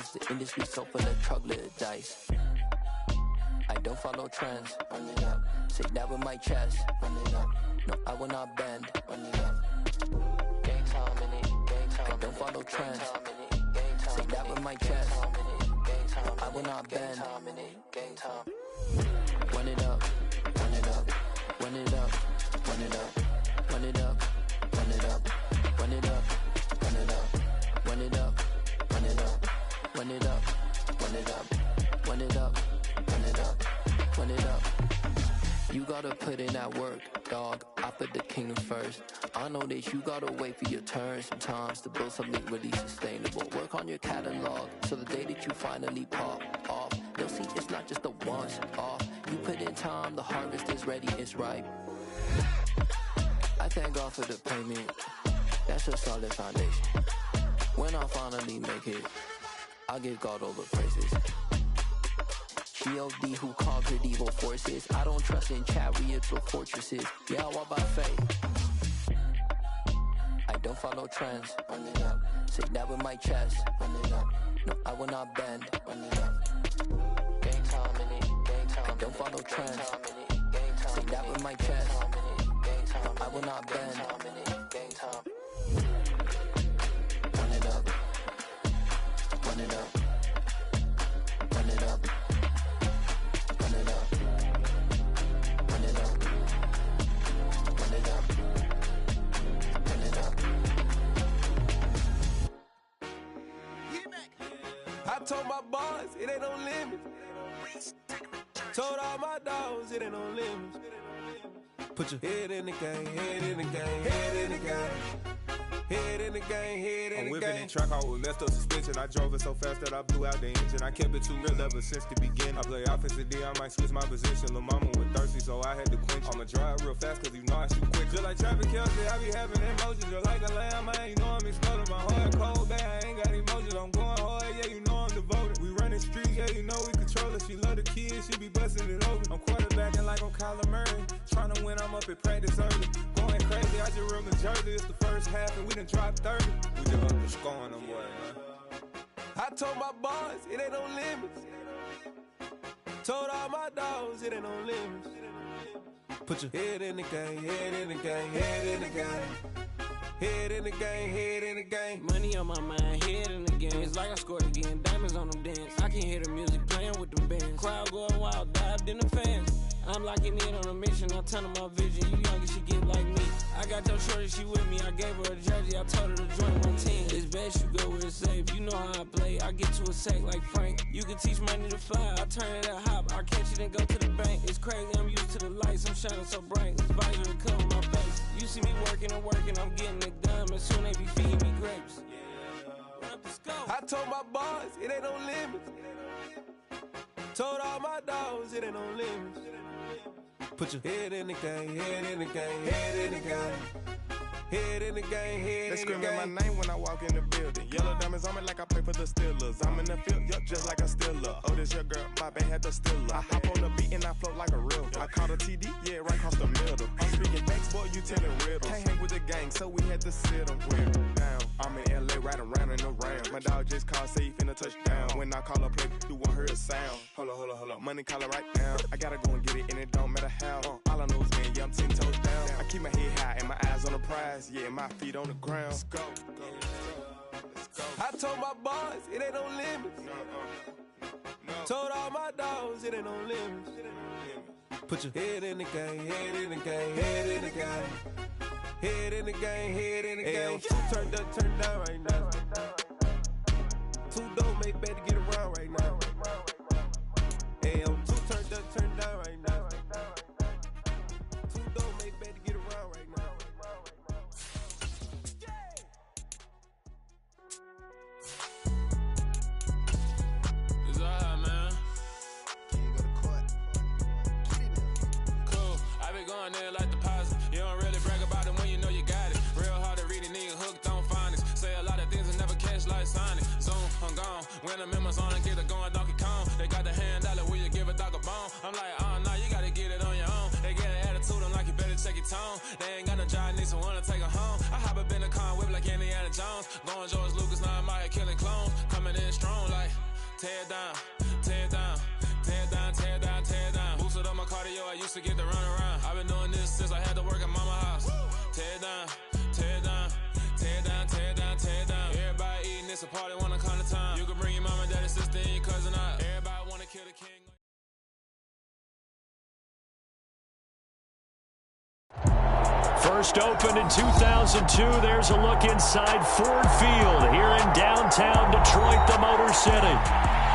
price. The industry so full of troglodytes. I don't follow trends. Run it up. Say that with my chest. Run it up. No, I will not bend. Run it up. Gang time in it. Gang time. I don't follow trends. Say that with my chest. No, I will not bend. Gang time. Run it up. Run it up. Run it up. Run it up. Run it up. Run it up. Run it up. Run it up. Run it up. Run it up. Run it up. Run it up. Run it up. Run it up. Run it up. You gotta put in that work, dog. I put the kingdom first. I know that you gotta wait for your turn sometimes to build something really sustainable. Work on your catalog, so the day that you finally pop off, you'll see it's not just a once off. You put in time, the harvest is ready, it's ripe. I thank God for the payment. That's a solid foundation. When I finally make it, I'll give God all the praises. G.O.D. who conquered evil forces. I don't trust in chariots or fortresses. Yeah, I walk by faith. I don't follow trends. Run it up. Say that with my chest. Run it up. No, I will not bend. Run it up. Gang time in it. Gang time. I don't follow trends. Say that with my chest. No, I will not bend. Gang time. Run it up. Run it up. Run it up. Run it up. Run it up. Run it up. Run it up. I told my boys it ain't no limit. Told all my dogs it ain't no limits. Put your head in the game, head in the game, head in the game. Head in the game, head in the game. I'm whipping in track out with messed up suspension. I drove it so fast that I blew out the engine. I kept it too real ever since the beginning. I play offensive D, I might switch my position. Lil' mama was thirsty, so I had to quench. I'ma drive real fast, cause you know I shoot quick. Just like traffic Kelsey, I be having emotions. Just like a lamb, man, you know I'm exploding. My heart cold, bad, I ain't got emotions. I'm going hard, yeah, you know I'm devoted. We running streets, yeah, you know we control it. She love the kids, she be busting it over. I'm quarterbacking like I'm Kyler Murray. Trying to win, I'm up at practice early. Going crazy, I just real the jersey. It's the first half and we done dropped 30. We just up to scoring them, boy, man. I told my boys it ain't no limits. Told all my dogs it ain't no limits. Put your head in the game, head in the game, head in the game. Head in the game, head in the game. Money on my mind, head in the game. It's like I scored again, diamonds on them dance. I can hear the music playing with them bands. Crowd going wild, dived in the fans. I'm locking in on a mission, I turn on my vision. You young and she get like me. I got your shorty, she with me. I gave her a jersey, I told her to join my team. It's best you go where it's safe. You know how I play, I get to a sack like Frank. You can teach money to fly, I turn it at hop. I catch it and go to the bank. It's crazy, I'm used to the lights, I'm shining so bright. This visor to cover my face. You see me working and working, I'm getting it done. And soon they be feeding me grapes. I told my boys it ain't no limits. Told all my dogs it ain't no limits. Put your head in the game, head in the game, head in the game. Head in the game, head in the game. They screaming my name when I walk in the building. Yellow diamonds on me like I play for the Steelers. I'm in the field, yup, just like a Steeler. Oh, this your girl, my band had the Steeler. I hop on the beat and I float like a river. I caught a TD, yeah, right across the middle. I'm speaking facts, boy, you telling riddles. Can't hang with the gang, so we had to sit them down. I'm in LA, riding around in the round. My dog just called, say he finna touchdown. When I call a play, you won't hear a sound. Hold up, money call it right now. I gotta go and get it, and it don't matter how. All I know is man, yeah, I'm 10 toes down. I keep my head high and my eyes on the prize. Yeah, my feet on the ground. Let's go. I told my boys it ain't no limits. Told all my dogs it ain't no limits. Put your head in the game, head in the game, head in the game. Head in the game, head in the game. Turned up, turned down right now. Too dope, make better get around right now. Hey, I'm too turned up, turned down right now. Too dope, make better get around right now. It's alright, man. Can you go to court? Cool. I been going there like the positive. You don't really brag about it when you know you got it. Real hard to read it, nigga hooked on phonics. Say a lot of things and never catch like Sonic. Zoom, I'm gone. When the members on and get it going Donkey Kong. They got the hand dollar, will you give a dog a bone? I'm like, oh no, you gotta get it on your own. They get an attitude, I'm like, you better check your tone. They ain't got no job, need someone to take her home. I hop up in the car, whip like Indiana Jones. Going George Lucas, now I'm out here killing clones. Coming in strong like tear down, tear down, tear down, tear down, tear down. Boosted up my cardio, I used to get to run around. I've been doing this since I had to work at mama house. Tear down, tear down, tear down, tear down, tear down. Everybody eating, it's a party, wanna come to time. You can bring your mama, daddy, sister, and your cousin out. Everybody wanna kill the king. First opened in 2002, there's a look inside Ford Field here in downtown Detroit, the Motor City.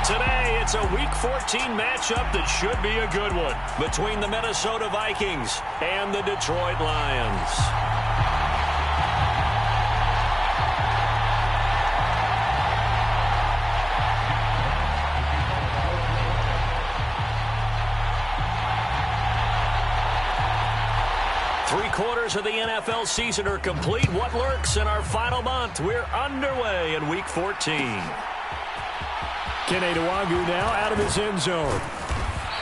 Today, it's a Week 14 matchup that should be a good one between the Minnesota Vikings and the Detroit Lions. Three-quarters of the NFL season are complete. What lurks in our final month? We're underway in Week 14. Kene Nwangwu now out of his end zone.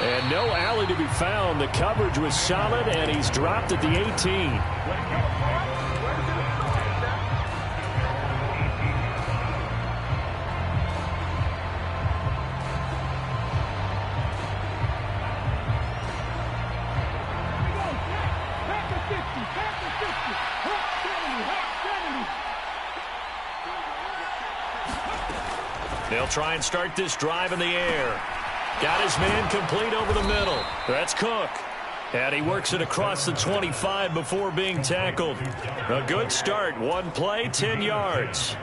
And no alley to be found. The coverage was solid, and he's dropped at the 18. They'll try and start this drive in the air. Got his man complete over the middle. That's Cook. And he works it across the 25 before being tackled. A good start. One play, 10 yards.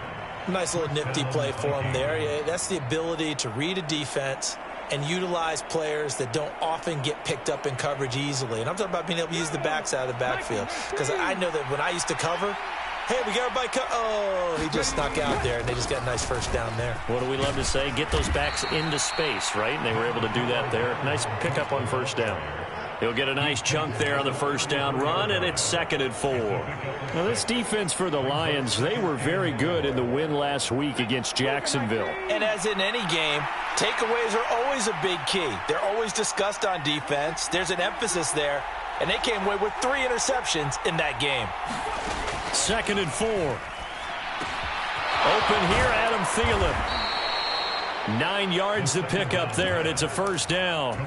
Nice little nifty play for him there. Yeah, that's the ability to read a defense and utilize players that don't often get picked up in coverage easily. And I'm talking about being able to use the backs out of the backfield. Because I know that when I used to cover, hey, we got everybody oh, he just snuck out there, and they just got a nice first down there. What do we love to say? Get those backs into space, right? And they were able to do that there. Nice pickup on first down. He'll get a nice chunk there on the first down run, and it's 2nd and 4. Now, this defense for the Lions, they were very good in the win last week against Jacksonville. And as in any game, takeaways are always a big key. They're always discussed on defense. There's an emphasis there, and they came away with 3 interceptions in that game. 2nd and 4. Open here, Adam Thielen. 9 yards to pick up there, and it's a first down.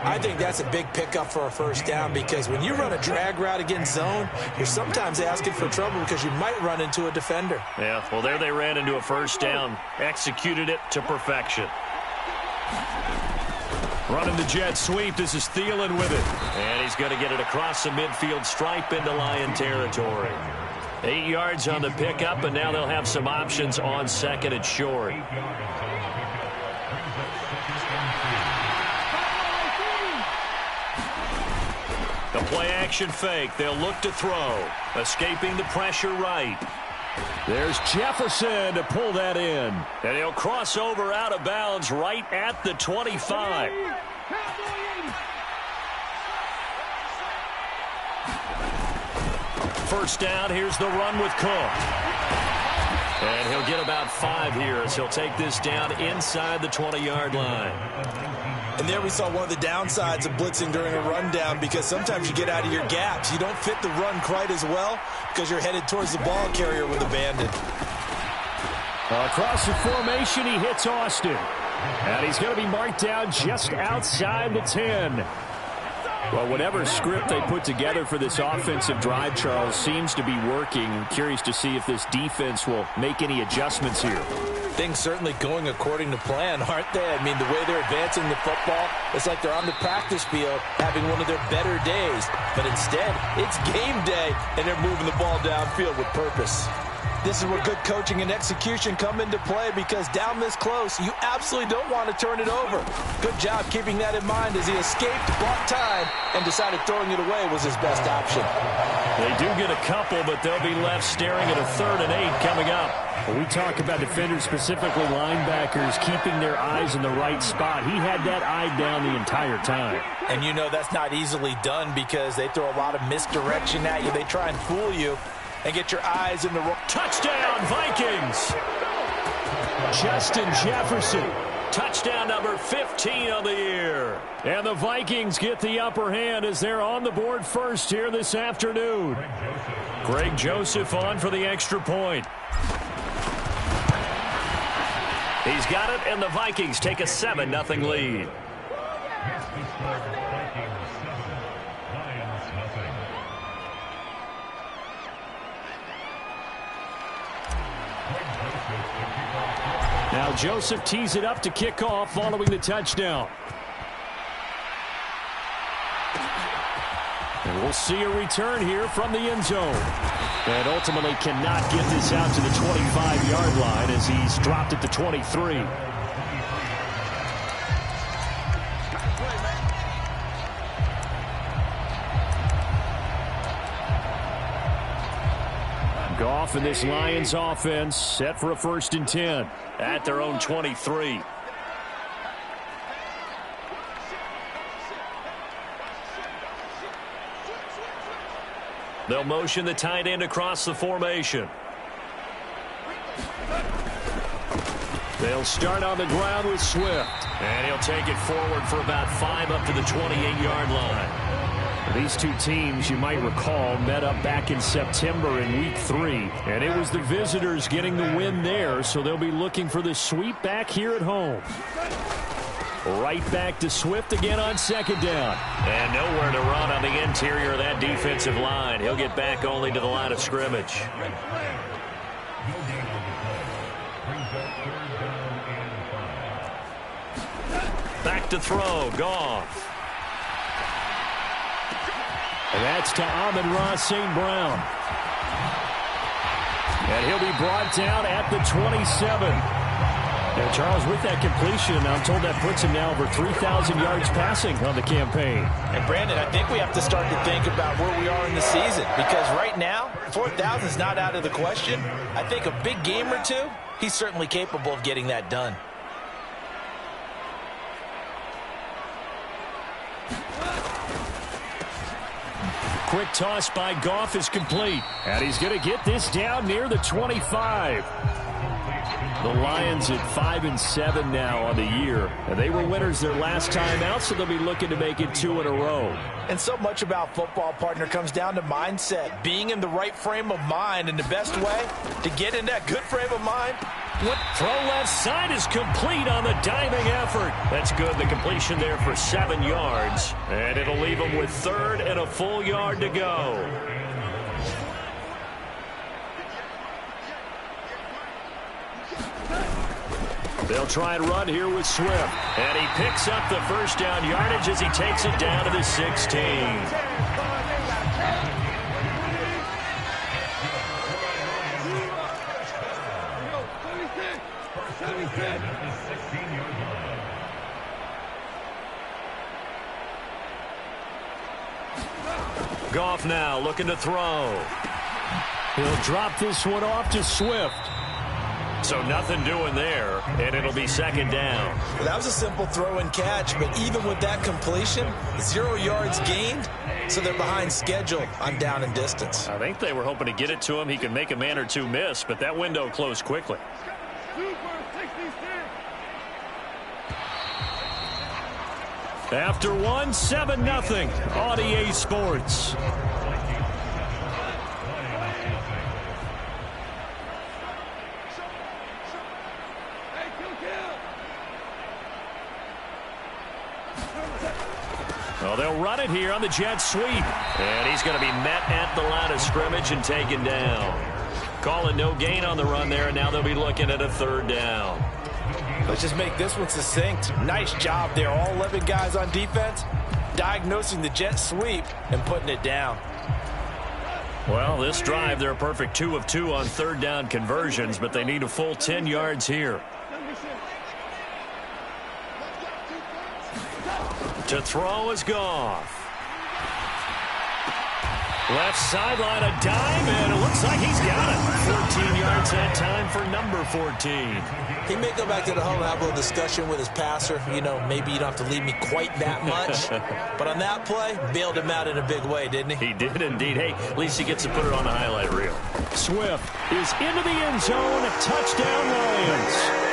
I think that's a big pickup for a first down because when you run a drag route against zone, you're sometimes asking for trouble because you might run into a defender. Yeah, well, there they ran into a first down. Executed it to perfection. Running the jet sweep. This is Thielen with it. And he's going to get it across the midfield stripe into Lion territory. 8 yards on the pickup, and now they'll have some options on 2nd and short. The play-action fake. They'll look to throw. Escaping the pressure right. There's Jefferson to pull that in. And he'll cross over out of bounds right at the 25. First down, here's the run with Cook. And he'll get about 5 here as he'll take this down inside the 20-yard line. And there we saw one of the downsides of blitzing during a rundown because sometimes you get out of your gaps. You don't fit the run quite as well because you're headed towards the ball carrier with abandon. Across the formation, he hits Austin. And he's going to be marked down just outside the 10. Well, whatever script they put together for this offensive drive, Charles, seems to be working. I'm curious to see if this defense will make any adjustments here. Things certainly going according to plan, aren't they? I mean, the way they're advancing the football, it's like they're on the practice field having one of their better days. But instead, it's game day, and they're moving the ball downfield with purpose. This is where good coaching and execution come into play because down this close, you absolutely don't want to turn it over. Good job keeping that in mind as he escaped, bought time, and decided throwing it away was his best option. They do get a couple, but they'll be left staring at a 3rd and 8 coming up. When we talk about defenders, specifically linebackers, keeping their eyes in the right spot. He had that eye down the entire time. And you know that's not easily done because they throw a lot of misdirection at you. They try and fool you and get your eyes in the wrong. Touchdown, Vikings! Justin Jefferson. Touchdown number 15 on the year. And the Vikings get the upper hand as they're on the board first here this afternoon. Greg Joseph on for the extra point. He's got it, and the Vikings take a 7-0 lead. Now Joseph tees it up to kick off following the touchdown. And we'll see a return here from the end zone. And ultimately cannot get this out to the 25-yard line as he's dropped at the 23. Goff and this Lions offense set for a 1st and 10 at their own 23. They'll motion the tight end across the formation. They'll start on the ground with Swift. And he'll take it forward for about 5 up to the 28-yard line. These two teams, you might recall, met up back in September in Week 3. And it was the visitors getting the win there, so they'll be looking for the sweep back here at home. Right back to Swift again on 2nd down. And nowhere to run on the interior of that defensive line. He'll get back only to the line of scrimmage. Back to throw, Goff. And that's to Amon-Ra St. Brown. And he'll be brought down at the 27. Now, Charles, with that completion, I'm told that puts him now over 3,000 yards passing on the campaign. And, Brandon, I think we have to start to think about where we are in the season. Because right now, 4,000 is not out of the question. I think a big game or two, he's certainly capable of getting that done. Quick toss by Goff is complete. And he's going to get this down near the 25. The Lions at 5-7 now on the year. And they were winners their last time out, so they'll be looking to make it 2 in a row. And so much about football, partner, comes down to mindset. Being in the right frame of mind, and the best way to get in that good frame of mind. Throw left side is complete on the diving effort. That's good. The completion there for 7 yards. And it'll leave them with 3rd and a full yard to go. They'll try and run here with Swift. And he picks up the 1st down yardage as he takes it down to the 16. Goff now looking to throw. He'll drop this one off to Swift. So nothing doing there, and it'll be 2nd down. Well, that was a simple throw and catch, but even with that completion, 0 yards gained, so they're behind schedule on down and distance. I think they were hoping to get it to him. He could make a man or two miss, but that window closed quickly. After 1, 7-0 on EA Sports. Well, they'll run it here on the jet sweep. And he's going to be met at the line of scrimmage and taken down. Calling no gain on the run there, and now they'll be looking at a 3rd down. Let's just make this one succinct. Nice job there. All 11 guys on defense diagnosing the jet sweep and putting it down. Well, this drive, they're a perfect 2 of 2 on 3rd down conversions, but they need a full 10 yards here. To throw is Goff. Left sideline, a dime, and it looks like he's got it. 14 yards that time for number 14. He may go back to the huddle and have a little discussion with his passer. You know, maybe you don't have to leave me quite that much. But on that play, bailed him out in a big way, didn't he? He did indeed. Hey, at least he gets to put it on the highlight reel. Swift is into the end zone. Touchdown, Lions.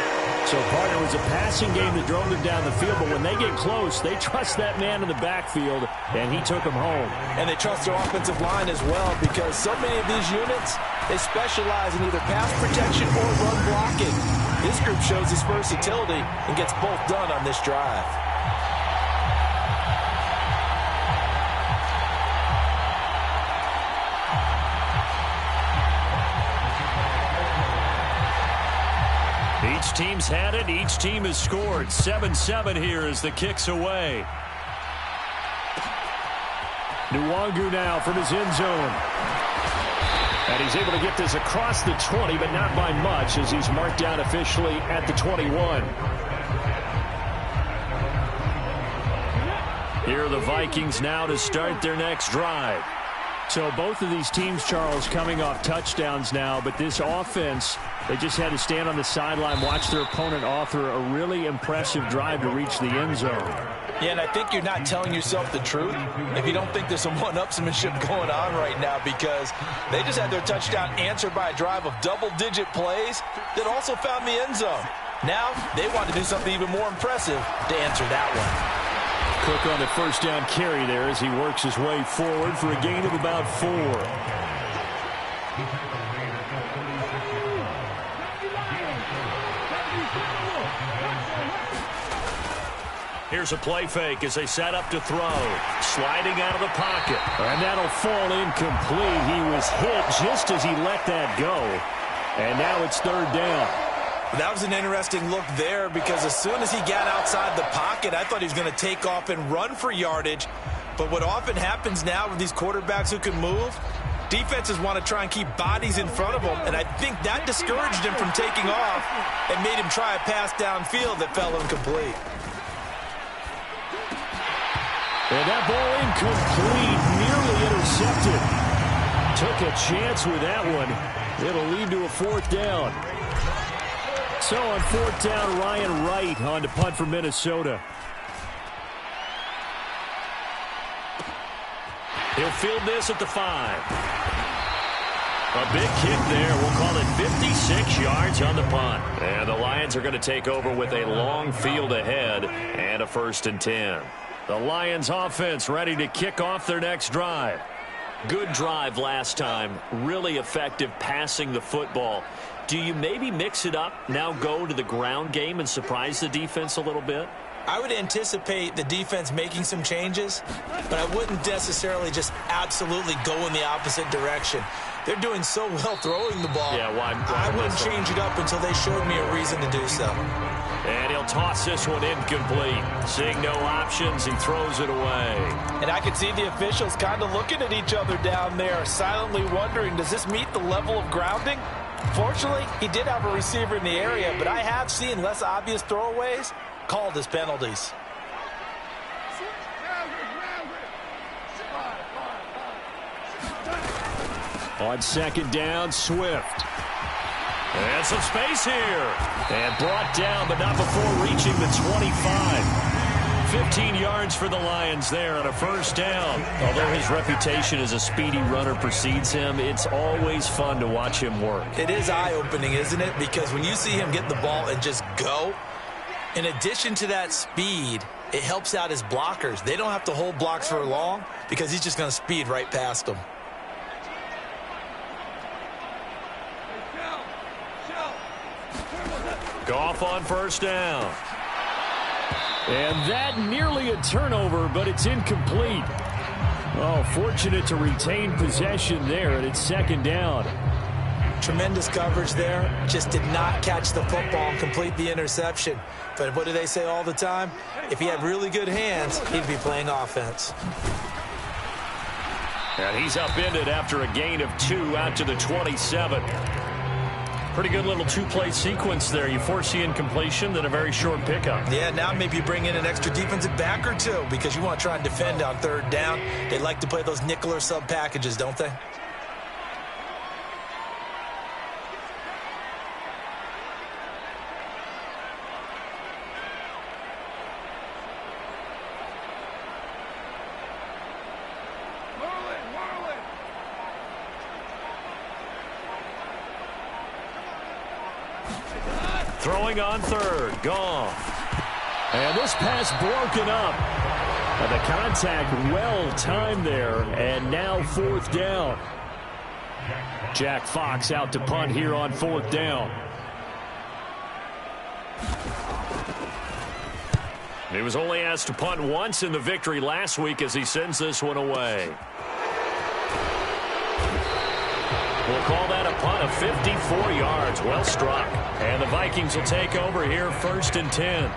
So, partner, it was a passing game that drove them down the field, but when they get close, they trust that man in the backfield, and he took them home. And they trust their offensive line as well, because so many of these units, they specialize in either pass protection or run blocking. This group shows its versatility and gets both done on this drive. Each team's had it. Each team has scored. 7-7 here as the kick's away. Nwangu now from his end zone. And he's able to get this across the 20, but not by much as he's marked down officially at the 21. Here are the Vikings now to start their next drive. So both of these teams, Charles, coming off touchdowns now, but this offense, they just had to stand on the sideline, watch their opponent author a really impressive drive to reach the end zone. Yeah, and I think you're not telling yourself the truth if you don't think there's some one-upsmanship going on right now, because they just had their touchdown answered by a drive of double-digit plays that also found the end zone. Now they want to do something even more impressive to answer that one. Cook on the first down carry there as he works his way forward for a gain of about 4. Here's a play fake as they set up to throw. Sliding out of the pocket. And that'll fall incomplete. He was hit just as he let that go. And now it's third down. That was an interesting look there, because as soon as he got outside the pocket, I thought he was going to take off and run for yardage. But what often happens now with these quarterbacks who can move, defenses want to try and keep bodies in front of them, and I think that discouraged him from taking off and made him try a pass downfield that fell incomplete. And that ball incomplete, nearly intercepted. Took a chance with that one. It'll lead to a fourth down. So on fourth down, Ryan Wright on to punt for Minnesota. He'll field this at the 5. A big kick there. We'll call it 56 yards on the punt. And the Lions are going to take over with a long field ahead and a 1st and 10. The Lions offense ready to kick off their next drive. Good drive last time. Really effective passing the football. Do you maybe mix it up, now go to the ground game and surprise the defense a little bit? I would anticipate the defense making some changes, but I wouldn't necessarily just absolutely go in the opposite direction. They're doing so well throwing the ball. Yeah, why I wouldn't change it up until they showed me a reason to do so. And he'll toss this one incomplete. Seeing no options, he throws it away. And I could see the officials kind of looking at each other down there, silently wondering, does this meet the level of grounding? Fortunately, he did have a receiver in the area, but I have seen less obvious throwaways called as penalties. On second down, Swift. And some space here. And brought down, but not before reaching the 25. 15 yards for the Lions there on a first down. Although his reputation as a speedy runner precedes him, it's always fun to watch him work. It is eye-opening, isn't it? Because when you see him get the ball and just go, in addition to that speed, it helps out his blockers. They don't have to hold blocks for long because he's just going to speed right past them. Goff on first down. And that nearly a turnover, but it's incomplete. Oh, fortunate to retain possession there, and it's second down. Tremendous coverage there. Just did not catch the football and complete the interception. But what do they say all the time? If he had really good hands, he'd be playing offense. And he's upended after a gain of 2 out to the 27. Pretty good little two-play sequence there. You foresee incompletion, then a very short pickup. Yeah, now maybe you bring in an extra defensive back or two because you want to try and defend on third down. They like to play those nickel or sub packages, don't they? Throwing on third, Goff. And this pass broken up. And the contact well timed there, and now fourth down. Jack Fox out to punt here on fourth down. He was only asked to punt once in the victory last week as he sends this one away. We'll call that a punt of 54 yards. Well struck. And the Vikings will take over here 1st and 10.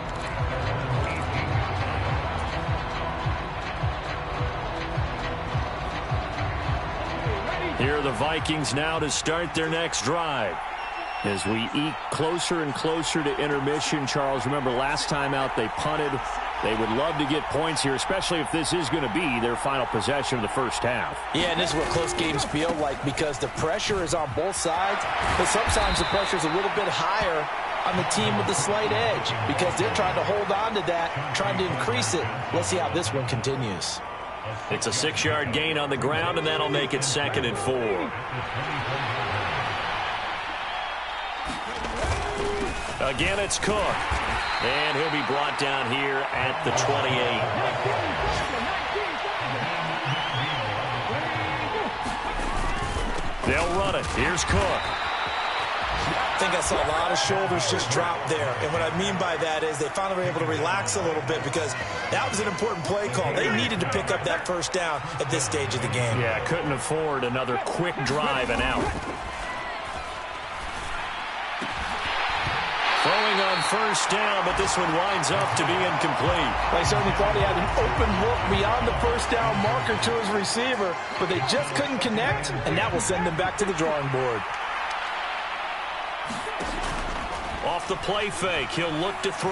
Here are the Vikings now to start their next drive. As we eke closer and closer to intermission, Charles, remember last time out they punted. They would love to get points here, especially if this is going to be their final possession of the first half. Yeah, and this is what close games feel like because the pressure is on both sides, but sometimes the pressure is a little bit higher on the team with the slight edge because they're trying to hold on to that, trying to increase it. Let's see how this one continues. It's a 6-yard gain on the ground, and that'll make it 2nd and 4. Again, it's Cook. And he'll be brought down here at the 28. They'll run it. Here's Cook. I think I saw a lot of shoulders just drop there. And what I mean by that is they finally were able to relax a little bit because that was an important play call. They needed to pick up that first down at this stage of the game. Yeah, couldn't afford another quick drive and out. Throwing on first down, but this one winds up to be incomplete. I certainly thought he had an open look beyond the first down marker to his receiver, but they just couldn't connect, and that will send them back to the drawing board. Off the play fake, he'll look to throw.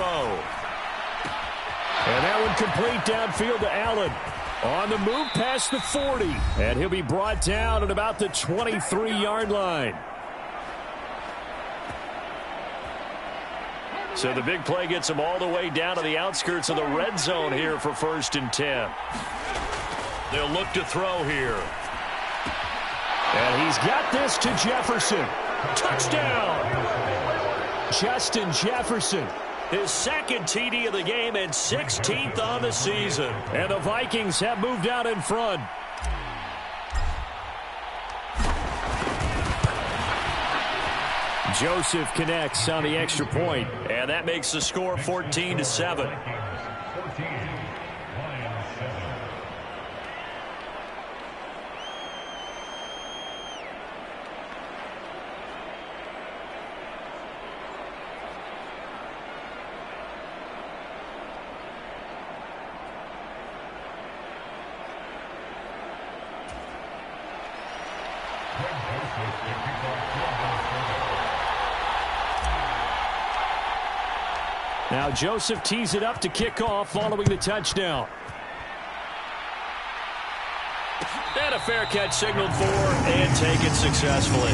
And that one complete downfield to Allen. On the move past the 40. And he'll be brought down at about the 23-yard line. So the big play gets him all the way down to the outskirts of the red zone here for 1st and 10. They'll look to throw here. And he's got this to Jefferson. Touchdown! Justin Jefferson, his 2nd TD of the game and 16th on the season. And the Vikings have moved out in front. Joseph connects on the extra point, and that makes the score 14-7. Now Joseph tees it up to kick off following the touchdown. And a fair catch signaled for and taken successfully.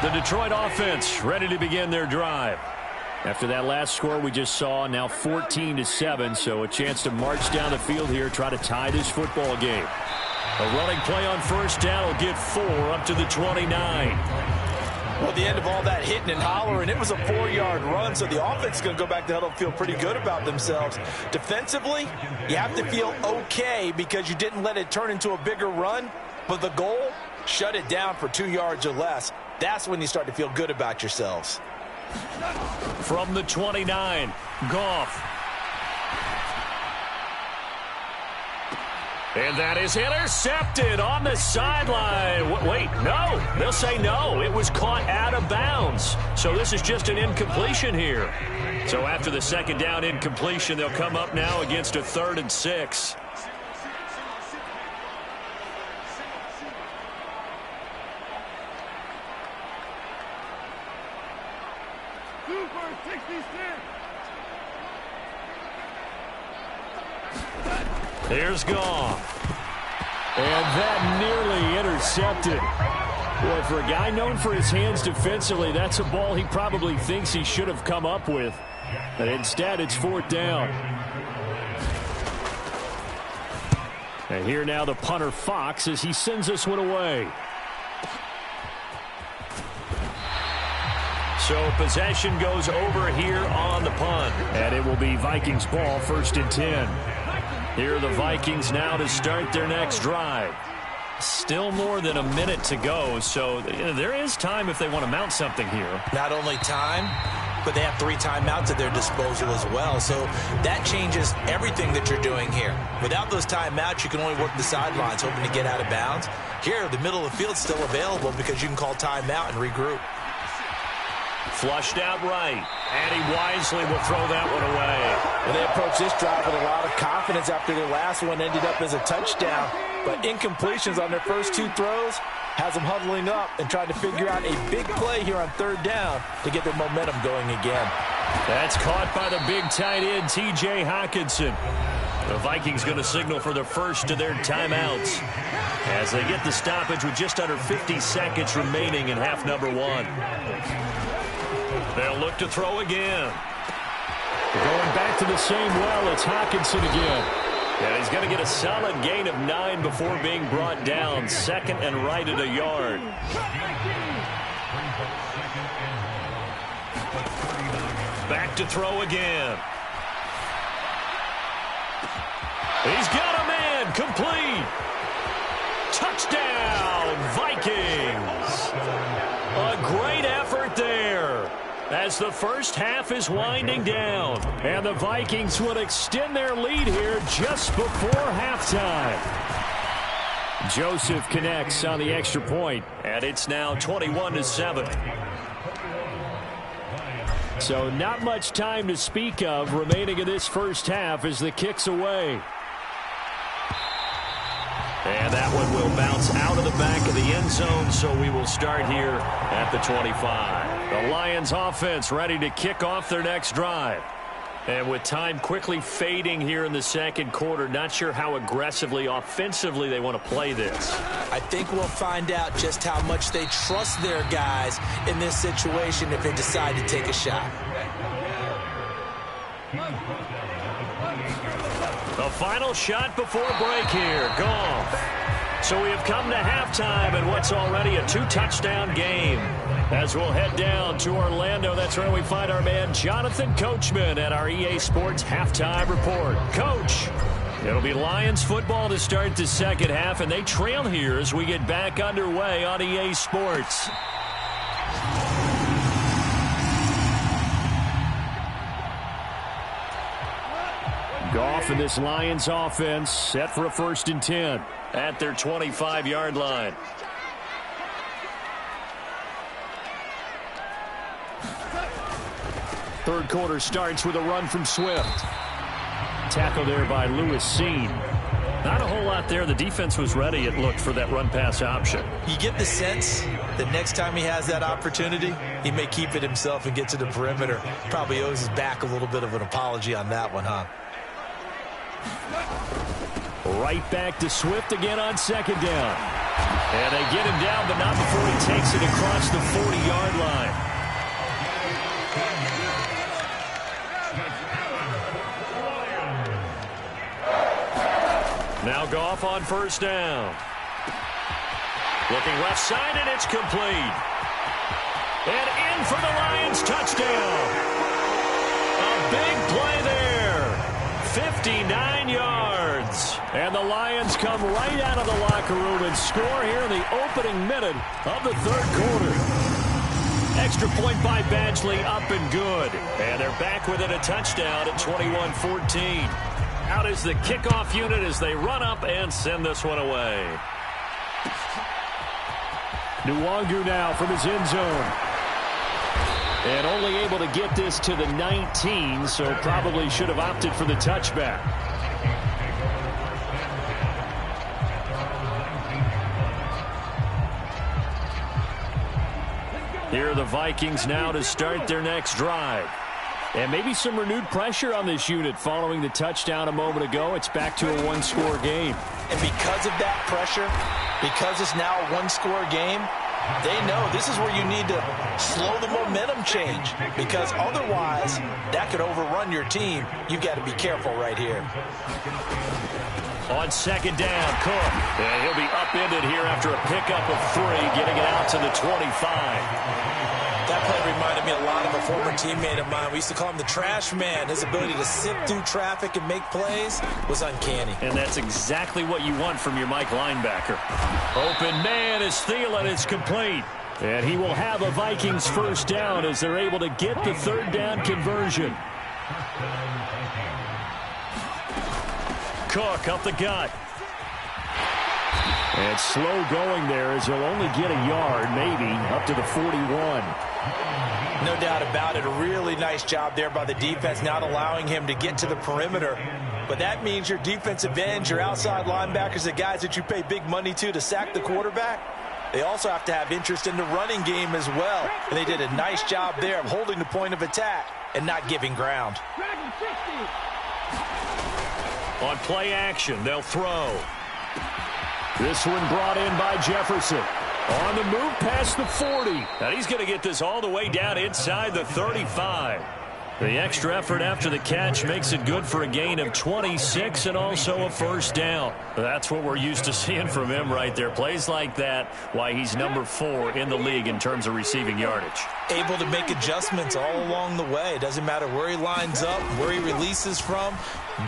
The Detroit offense ready to begin their drive. After that last score we just saw, now 14-7, so a chance to march down the field here, try to tie this football game. A running play on first down will get 4 up to the 29. Well, at the end of all that hitting and hollering, it was a 4-yard run, so the offense is going to go back to huddle and feel pretty good about themselves. Defensively, you have to feel okay because you didn't let it turn into a bigger run, but the goal, shut it down for 2 yards or less. That's when you start to feel good about yourselves. From the 29, Goff. And that is intercepted on the sideline. Wait, no. They'll say no. It was caught out of bounds. So this is just an incompletion here. So after the 2nd down incompletion, they'll come up now against a 3rd and 6. Here's Goff. And that nearly intercepted. Boy, for a guy known for his hands defensively, that's a ball he probably thinks he should have come up with. But instead, it's 4th down. And here now the punter Fox as he sends this one away. So possession goes over here on the punt. And it will be Vikings ball, 1st and 10. Here are the Vikings now to start their next drive. Still more than a minute to go, so there is time if they want to mount something here. Not only time, but they have 3 timeouts at their disposal as well. So that changes everything that you're doing here. Without those timeouts, you can only work the sidelines, hoping to get out of bounds. Here, the middle of the field's still available because you can call timeout and regroup. Flushed out right, and he wisely will throw that one away. Well, they approach this drive with a lot of confidence after their last one ended up as a touchdown. But incompletions on their first 2 throws has them huddling up and trying to figure out a big play here on 3rd down to get their momentum going again. That's caught by the big tight end, T.J. Hockenson. The Vikings going to signal for the first of their timeouts as they get the stoppage with just under 50 seconds remaining in half number 1. They'll look to throw again. Going back to the same well, it's Hockenson again. Yeah, he's going to get a solid gain of 9 before being brought down. 2nd and right at a yard. Back to throw again. He's got a man. Complete. Touchdown, Vikings. A great effort there as the first half is winding down. And the Vikings would extend their lead here just before halftime. Joseph connects on the extra point, and it's now 21-7. So not much time to speak of remaining in this first half as the kick's away. And that one will bounce out of the back of the end zone, so we will start here at the 25. The Lions offense ready to kick off their next drive. And with time quickly fading here in the second quarter, not sure how aggressively, offensively they want to play this. I think we'll find out just how much they trust their guys in this situation if they decide to take a shot. The final shot before break here. Goff. So we have come to halftime in what's already a 2-touchdown game. As we'll head down to Orlando, that's where we find our man Jonathan Coachman at our EA Sports Halftime Report. Coach, it'll be Lions football to start the second half, and they trail here as we get back underway on EA Sports. Goff and this Lions offense set for a 1st and 10 at their 25-yard line. Third quarter starts with a run from Swift. Tackle there by Lewis Seen. Not a whole lot there. The defense was ready, it looked, for that run-pass option. You get the sense that next time he has that opportunity, he may keep it himself and get to the perimeter. Probably owes his back a little bit of an apology on that one, huh? Right back to Swift again on 2nd down. And they get him down, but not before he takes it across the 40-yard line. Now Goff on 1st down. Looking left side, and it's complete. And in for the Lions touchdown. A big play there. 59 yards. And the Lions come right out of the locker room and score here in the opening minute of the 3rd quarter. Extra point by Badgley, up and good. And they're back within a touchdown at 21-14. Out is the kickoff unit as they run up and send this one away. Nwangu now from his end zone. And only able to get this to the 19, so probably should have opted for the touchback. Here are the Vikings now to start their next drive. And maybe some renewed pressure on this unit following the touchdown a moment ago. It's back to a 1-score game. And because of that pressure, because it's now a 1-score game, they know this is where you need to slow the momentum change, because otherwise that could overrun your team. You've got to be careful right here. On 2nd down, Cook. And he'll be upended here after a pickup of 3, getting it out to the 25. That play reminded me a lot of a former teammate of mine. We used to call him the trash man. His ability to sift through traffic and make plays was uncanny. And that's exactly what you want from your Mike linebacker. Open man is Thielen. It's complete. And he will have a Vikings first down as they're able to get the third down conversion. Cook up the gut. And slow going there as he'll only get a yard, maybe, up to the 41. No doubt about it. A really nice job there by the defense, not allowing him to get to the perimeter. But that means your defensive ends, your outside linebackers, the guys that you pay big money to sack the quarterback, they also have to have interest in the running game as well. And they did a nice job there of holding the point of attack and not giving ground. On play action, they'll throw. This one brought in by Jefferson. On the move past the 40. And he's going to get this all the way down inside the 35. The extra effort after the catch makes it good for a gain of 26 and also a first down. That's what we're used to seeing from him right there. Plays like that, why he's number 4 in the league in terms of receiving yardage. Able to make adjustments all along the way. Doesn't matter where he lines up, where he releases from.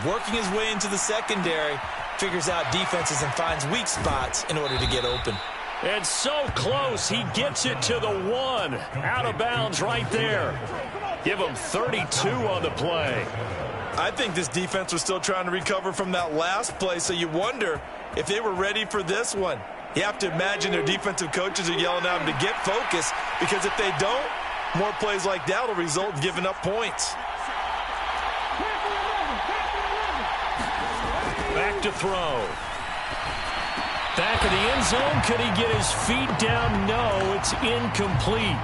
Working his way into the secondary. Figures out defenses and finds weak spots in order to get open. And so close, he gets it to the 1. Out of bounds right there. Give him 32 on the play. I think this defense was still trying to recover from that last play, so you wonder if they were ready for this one. You have to imagine their defensive coaches are yelling at them to get focused, because if they don't, more plays like that will result in giving up points. Back to throw. Back of the end zone. Could he get his feet down? No, it's incomplete.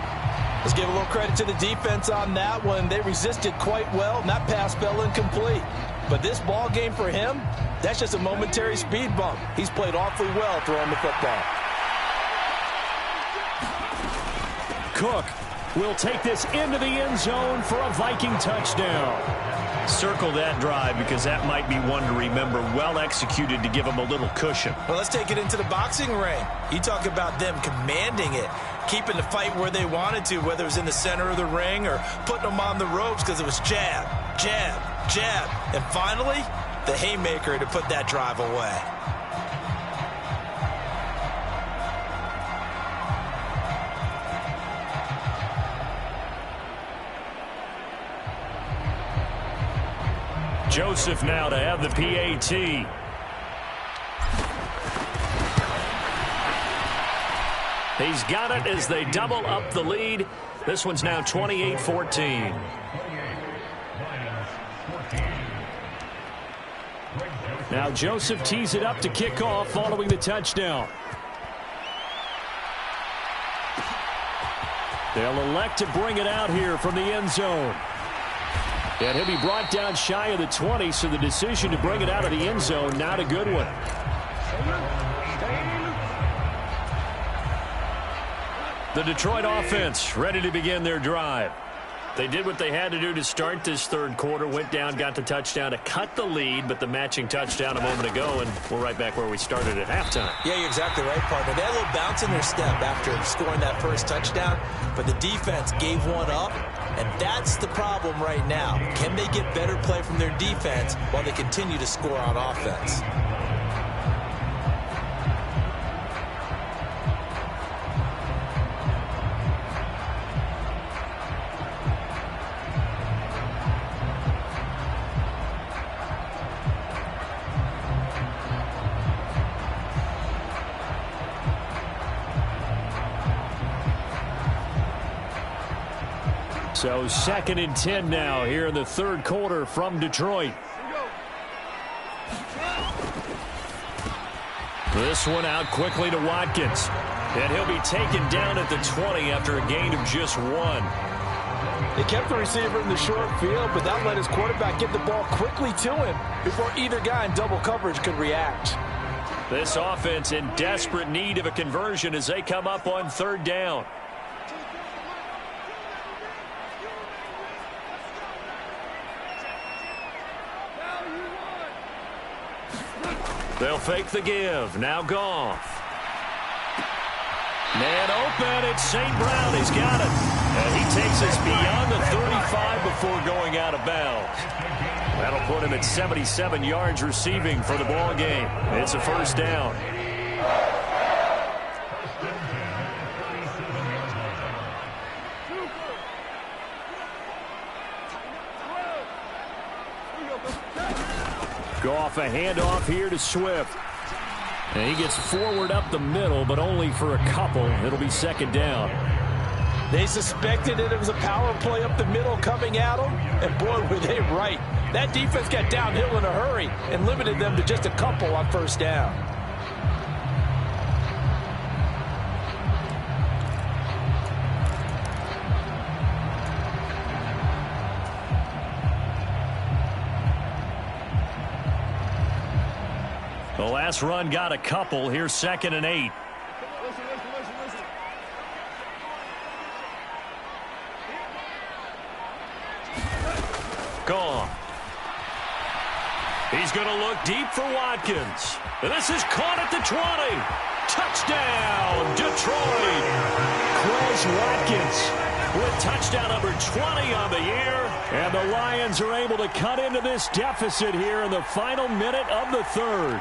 Let's give a little credit to the defense on that one. They resisted quite well, and that pass fell incomplete. But this ball game for him, that's just a momentary speed bump. He's played awfully well throwing the football. Cook will take this into the end zone for a Viking touchdown. Circle that drive because that might be one to remember. Well executed to give him a little cushion. Well, let's take it into the boxing ring. You talk about them commanding it, keeping the fight where they wanted to, whether it was in the center of the ring or putting them on the ropes because it was jab, jab, jab. And finally, the haymaker to put that drive away. Joseph now to have the PAT. He's got it as they double up the lead. This one's now 28-14. Now Joseph tees it up to kick off following the touchdown. They'll elect to bring it out here from the end zone. And he'll be brought down shy of the 20, so the decision to bring it out of the end zone, not a good one. The Detroit offense ready to begin their drive. They did what they had to do to start this third quarter, went down, got the touchdown to cut the lead, but the matching touchdown a moment ago, and we're right back where we started at halftime. Yeah, you're exactly right, partner. They had a little bounce in their step after scoring that first touchdown, but the defense gave one up, and that's the problem right now. Can they get better play from their defense while they continue to score on offense? So 2nd and 10 now here in the third quarter from Detroit. This one out quickly to Watkins. And he'll be taken down at the 20 after a gain of just 1. They kept the receiver in the short field, but that let his quarterback get the ball quickly to him before either guy in double coverage could react. This offense in desperate need of a conversion as they come up on 3rd down. They'll fake the give. Now Goff. Man open. It's St. Brown. He's got it. And he takes us beyond the 35 before going out of bounds. That'll put him at 77 yards receiving for the ball game. It's a first down. Goff a handoff here to Swift. And he gets forward up the middle, but only for a couple. It'll be second down. They suspected that it was a power play up the middle coming at them, and boy, were they right. That defense got downhill in a hurry and limited them to just a couple on first down. The last run got a couple. Here's 2nd and 8. Gone. He's going to look deep for Watkins. And this is caught at the 20. Touchdown, Detroit. Quez Watkins with touchdown number 20 on the year. And the Lions are able to cut into this deficit here in the final minute of the third.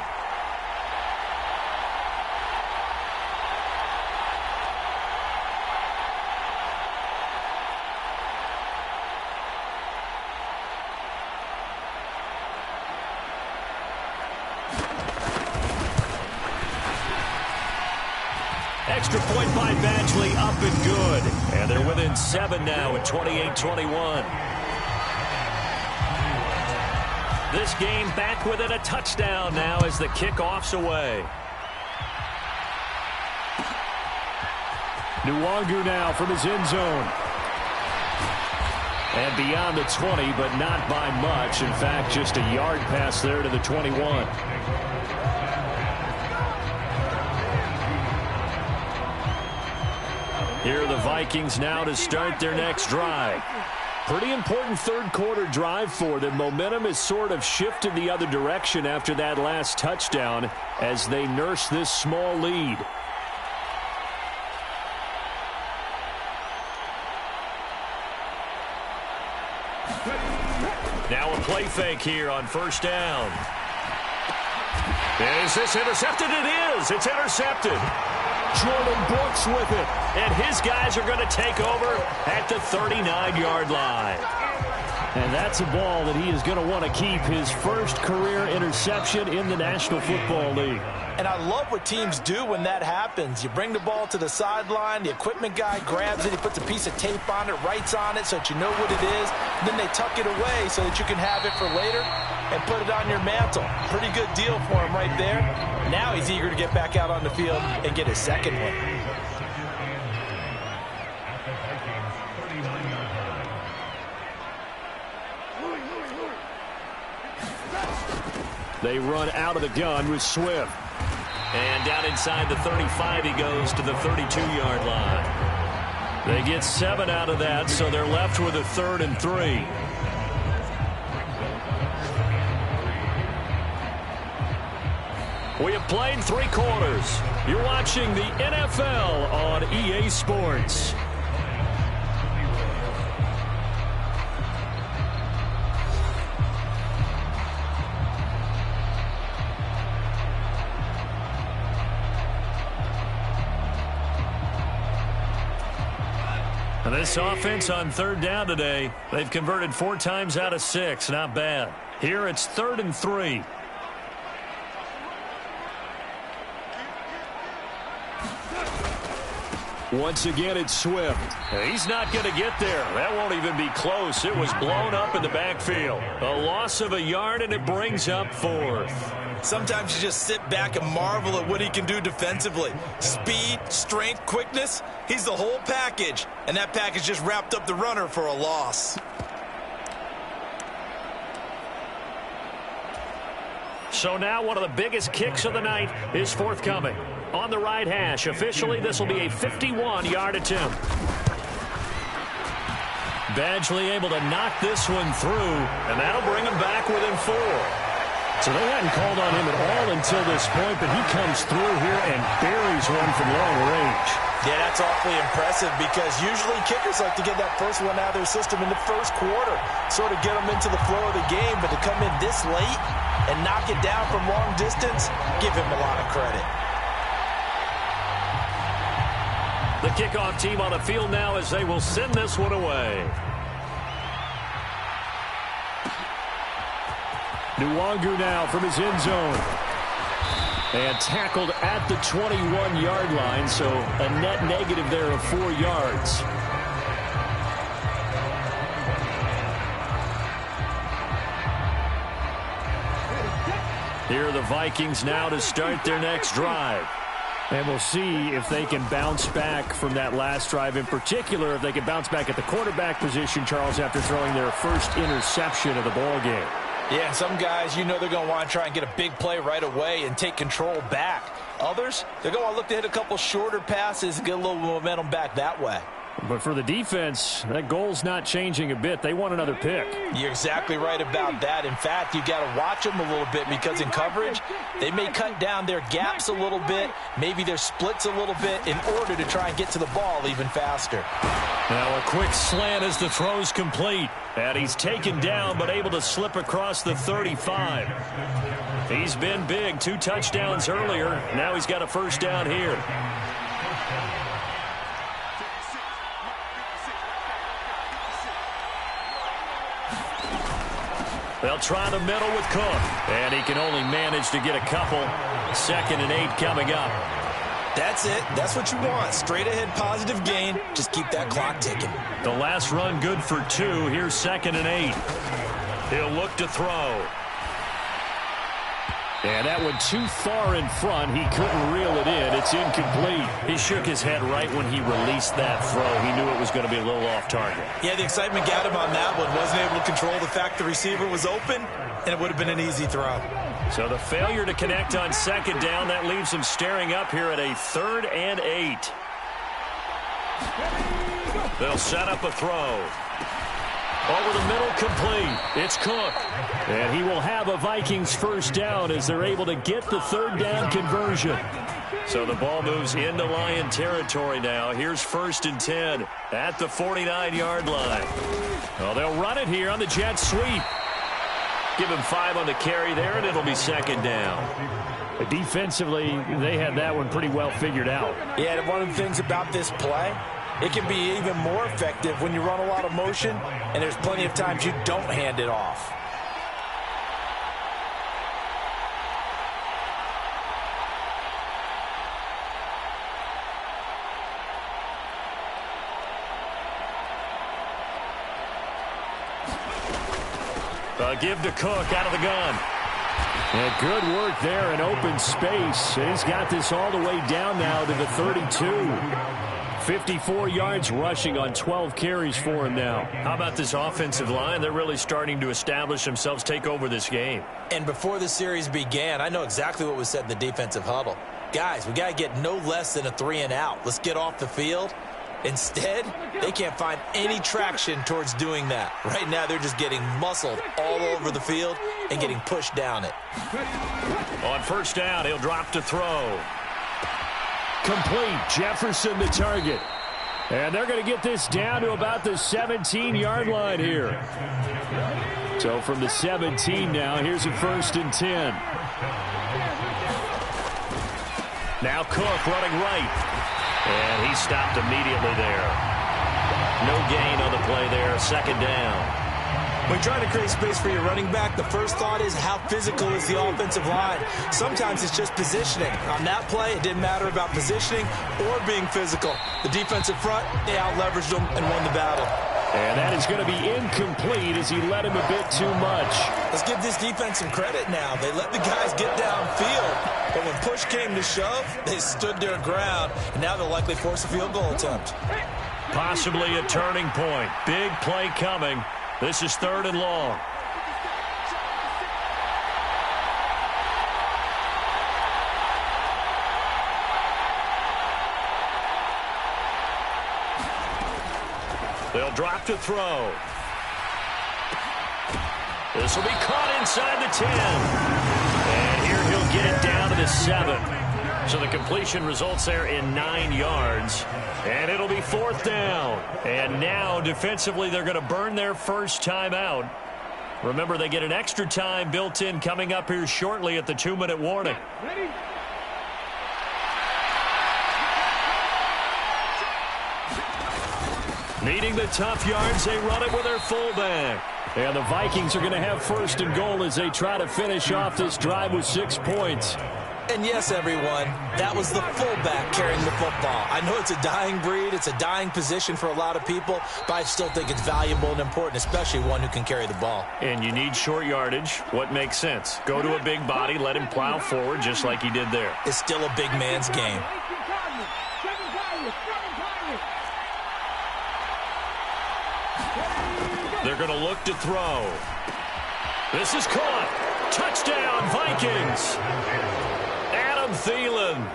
Extra point by Badgley, up and good. And they're within 7 now at 28-21. This game back within a touchdown now as the kickoff's away. Nwangu now from his end zone. And beyond the 20, but not by much. In fact, just a yard pass there to the 21. Here are the Vikings now to start their next drive. Pretty important third quarter drive for them. Momentum has sort of shifted the other direction after that last touchdown as they nurse this small lead. Now a play fake here on first down. Is this intercepted? It is. It's intercepted. Jordan Brooks with it. And his guys are going to take over at the 39-yard line. And that's a ball that he is going to want to keep, his first career interception in the National Football League. And I love what teams do when that happens. You bring the ball to the sideline, the equipment guy grabs it, he puts a piece of tape on it, writes on it so that you know what it is, and then they tuck it away so that you can have it for later and put it on your mantle. Pretty good deal for him right there. Now he's eager to get back out on the field and get his second one. They run out of the gun with Swift. And down inside the 35, he goes to the 32-yard line. They get 7 out of that, so they're left with a 3rd and 3. We have played 3 quarters. You're watching the NFL on EA Sports. This offense on 3rd down today, they've converted 4 times out of 6. Not bad. Here it's 3rd and 3. Once again, it's Swift. He's not going to get there. That won't even be close. It was blown up in the backfield. A loss of a yard, and it brings up 4th. Sometimes you just sit back and marvel at what he can do defensively. Speed, strength, quickness, he's the whole package. And that package just wrapped up the runner for a loss. So now one of the biggest kicks of the night is forthcoming. On the right hash, officially this will be a 51-yard attempt. Badgley able to knock this one through, and that'll bring him back within 4. So they hadn't called on him at all until this point, but he comes through here and buries one from long range. Yeah, that's awfully impressive because usually kickers like to get that first one out of their system in the first quarter, sort of get them into the flow of the game, but to come in this late and knock it down from long distance, give him a lot of credit. The kickoff team on the field now as they will send this one away. Nwangu now from his end zone. And tackled at the 21-yard line, so a net negative there of 4 yards. Here are the Vikings now to start their next drive. And we'll see if they can bounce back from that last drive. In particular, if they can bounce back at the quarterback position, Charles, after throwing their first interception of the ball game. Yeah, some guys, you know they're going to want to try and get a big play right away and take control back. Others, they're going to want to look to hit a couple shorter passes and get a little momentum back that way. But for the defense, that goal's not changing a bit. They want another pick. You're exactly right about that. In fact, you got to watch them a little bit because in coverage, they may cut down their gaps a little bit, maybe their splits a little bit in order to try and get to the ball even faster. Now a quick slant as the throw's complete. And he's taken down but able to slip across the 35. He's been big. 2 touchdowns earlier. Now he's got a first down here. They'll try the middle with Cook. And he can only manage to get a couple. 2nd and 8 coming up. That's it. That's what you want. Straight ahead positive gain. Just keep that clock ticking. The last run good for 2. Here's 2nd and 8. He'll look to throw. And that one too far in front. He couldn't reel it in. It's incomplete. He shook his head right when he released that throw. He knew it was going to be a little off target. Yeah, the excitement got him on that one. Wasn't able to control the fact the receiver was open, and it would have been an easy throw. So the failure to connect on 2nd down, that leaves him staring up here at a 3rd and 8. They'll set up a throw. Over the middle, complete. It's Cook. And he will have a Vikings first down as they're able to get the 3rd down conversion. So the ball moves into Lion territory now. Here's 1st and 10 at the 49-yard line. Well, they'll run it here on the jet sweep. Give him 5 on the carry there, and it'll be 2nd down. Defensively, they had that one pretty well figured out. Yeah, and one of the things about this play, it can be even more effective when you run a lot of motion, and there's plenty of times you don't hand it off. Give to Cook out of the gun. And good work there in open space. And he's got this all the way down now to the 32. 54 yards rushing on 12 carries for him now. How about this offensive line? They're really starting to establish themselves, take over this game. And before the series began, I know exactly what was said in the defensive huddle. Guys, we got to get no less than a 3 and out. Let's get off the field. Instead, they can't find any traction towards doing that. Right now, they're just getting muscled all over the field and getting pushed down it. On 1st down, he'll drop to throw. Complete. Jefferson the target. And they're going to get this down to about the 17-yard line here. So from the 17 now, here's a 1st and 10. Now Cook running right. And he stopped immediately there. No gain on the play there. 2nd down. When trying to create space for your running back, the first thought is how physical is the offensive line. Sometimes it's just positioning. On that play, it didn't matter about positioning or being physical. The defensive front, they out-leveraged them and won the battle. And that is going to be incomplete as he led him a bit too much. Let's give this defense some credit now. They let the guys get downfield. But when push came to shove, they stood their ground. And now they'll likely force a field goal attempt. Possibly a turning point. Big play coming. This is 3rd and long. They'll drop to throw. This will be caught inside the 10. And here he'll get it down to the 7. So the completion results there in 9 yards. And it'll be 4th down. And now, defensively, they're going to burn their first timeout. Remember, they get an extra time built in coming up here shortly at the 2-minute warning. Ready? Needing the tough yards, they run it with their fullback. And the Vikings are going to have 1st and goal as they try to finish off this drive with 6 points. And yes, everyone, that was the fullback carrying the football. I know it's a dying breed, it's a dying position for a lot of people, but I still think it's valuable and important, especially one who can carry the ball. And you need short yardage. What makes sense? Go to a big body, let him plow forward just like he did there. It's still a big man's game. They're going to look to throw. This is caught. Touchdown, Vikings. Adam Thielen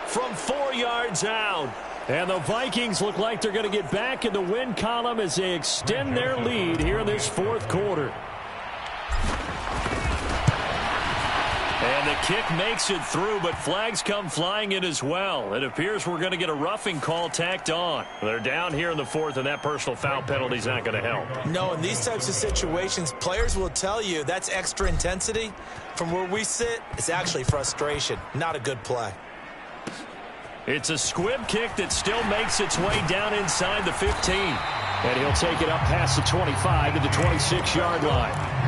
from 4 yards out. And the Vikings look like they're going to get back in the win column as they extend their lead here in this 4th quarter. And the kick makes it through, but flags come flying in as well. It appears we're going to get a roughing call tacked on. They're down here in the 4th, and that personal foul penalty is not going to help. No, in these types of situations, players will tell you that's extra intensity. From where we sit, it's actually frustration. Not a good play. It's a squib kick that still makes its way down inside the 15. And he'll take it up past the 25 to the 26-yard line.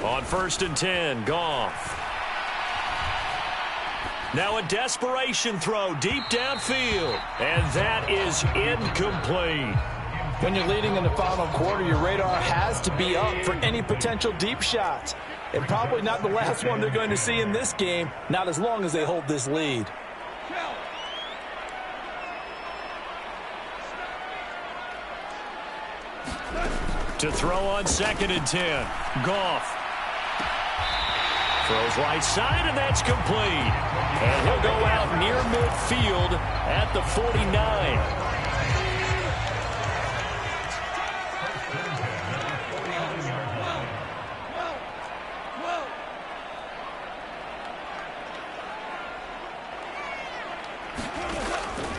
On 1st and 10, Goff. Now a desperation throw deep downfield. And that is incomplete. When you're leading in the final quarter, your radar has to be up for any potential deep shots. And probably not the last one they're going to see in this game, not as long as they hold this lead. To throw on 2nd and 10, Goff. Throws right side, and that's complete. And he'll go out near midfield at the 49.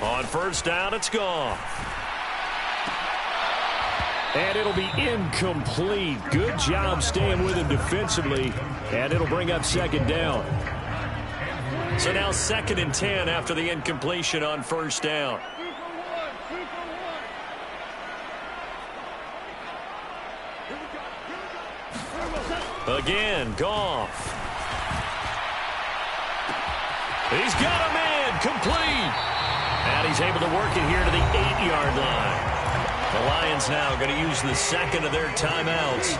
On 1st down, it's Goff. And it'll be incomplete. Good job staying with him defensively. And it'll bring up 2nd down. So now 2nd and 10 after the incompletion on 1st down. Again, Goff. He's got a man, complete. And he's able to work it here to the 8-yard line. The Lions now going to use the 2nd of their timeouts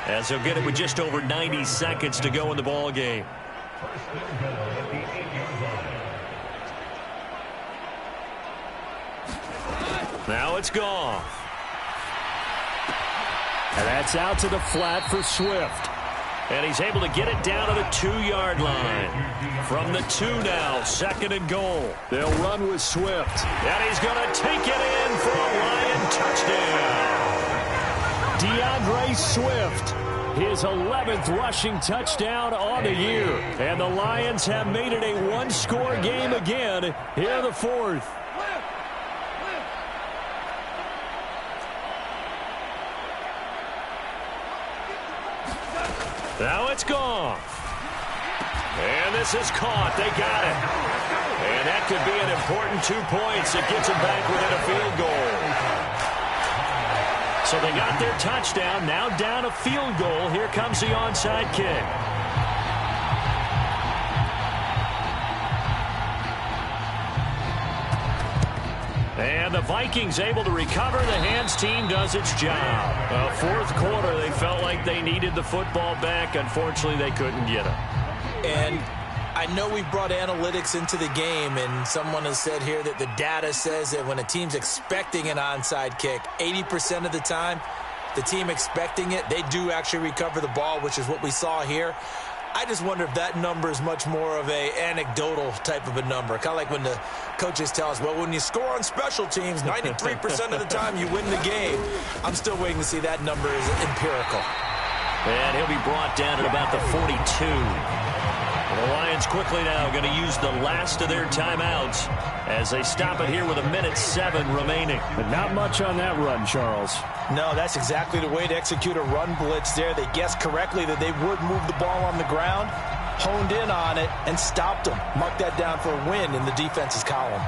as they'll get it with just over 90 seconds to go in the ball game. Now it's Goff. And that's out to the flat for Swift. And he's able to get it down to the 2-yard line. From the 2 now, 2nd and goal. They'll run with Swift. And he's going to take it in for a Lion touchdown. DeAndre Swift, his 11th rushing touchdown on the year. And the Lions have made it a one-score game again here in the 4th. Now it's Goff. And this is caught. They got it. And that could be an important 2 points. It gets them back within a field goal. So they got their touchdown. Now down a field goal. Here comes the onside kick. And the Vikings able to recover. The hands team does its job. 4th quarter, they felt like they needed the football back. Unfortunately, they couldn't get it. And I know we brought analytics into the game, and someone has said here that the data says that when a team's expecting an onside kick, 80% of the time, the team expecting it, they do actually recover the ball, which is what we saw here. I just wonder if that number is much more of a anecdotal type of a number. Kind of like when the coaches tell us, well, when you score on special teams, 93% of the time you win the game. I'm still waiting to see that number is empirical. And he'll be brought down at about the 42. The Lions quickly now going to use the last of their timeouts as they stop it here with 1:07 remaining. But not much on that run, Charles. No, that's exactly the way to execute a run blitz there. They guessed correctly that they would move the ball on the ground, honed in on it, and stopped them. Mark that down for a win in the defense's column.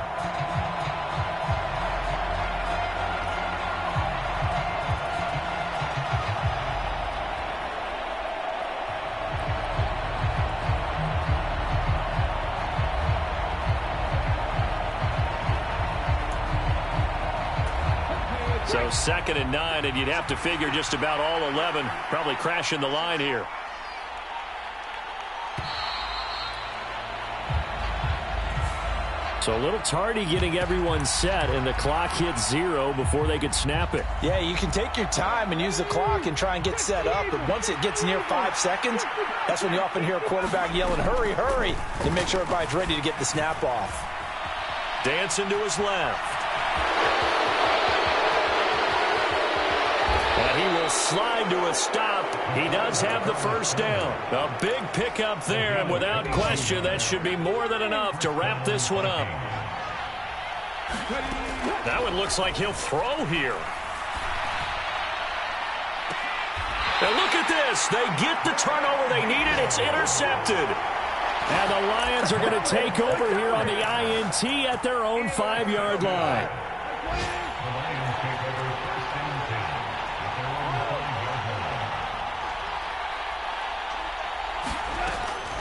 So 2nd and 9, and you'd have to figure just about all 11 probably crashing the line here. So a little tardy getting everyone set, and the clock hit 0 before they could snap it. Yeah, you can take your time and use the clock and try and get set up, but once it gets near 5 seconds, that's when you often hear a quarterback yelling, hurry, hurry, to make sure everybody's ready to get the snap off. Dancing to his left. And he will slide to a stop. He does have the first down. A big pickup there, and without question, that should be more than enough to wrap this one up. That one looks like he'll throw here. And look at this. They get the turnover they needed. It's intercepted. And the Lions are going to take over here on the INT at their own 5-yard line.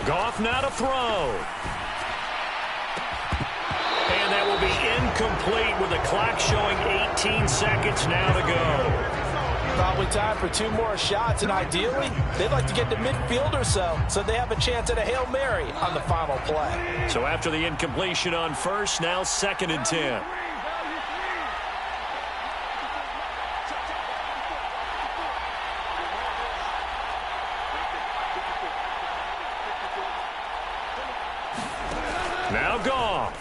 Goff now to throw. And that will be incomplete with the clock showing 18 seconds now to go. Probably time for 2 more shots, and ideally, they'd like to get to midfield or so they have a chance at a Hail Mary on the final play. So after the incompletion on first, now 2nd and 10. Now Goff.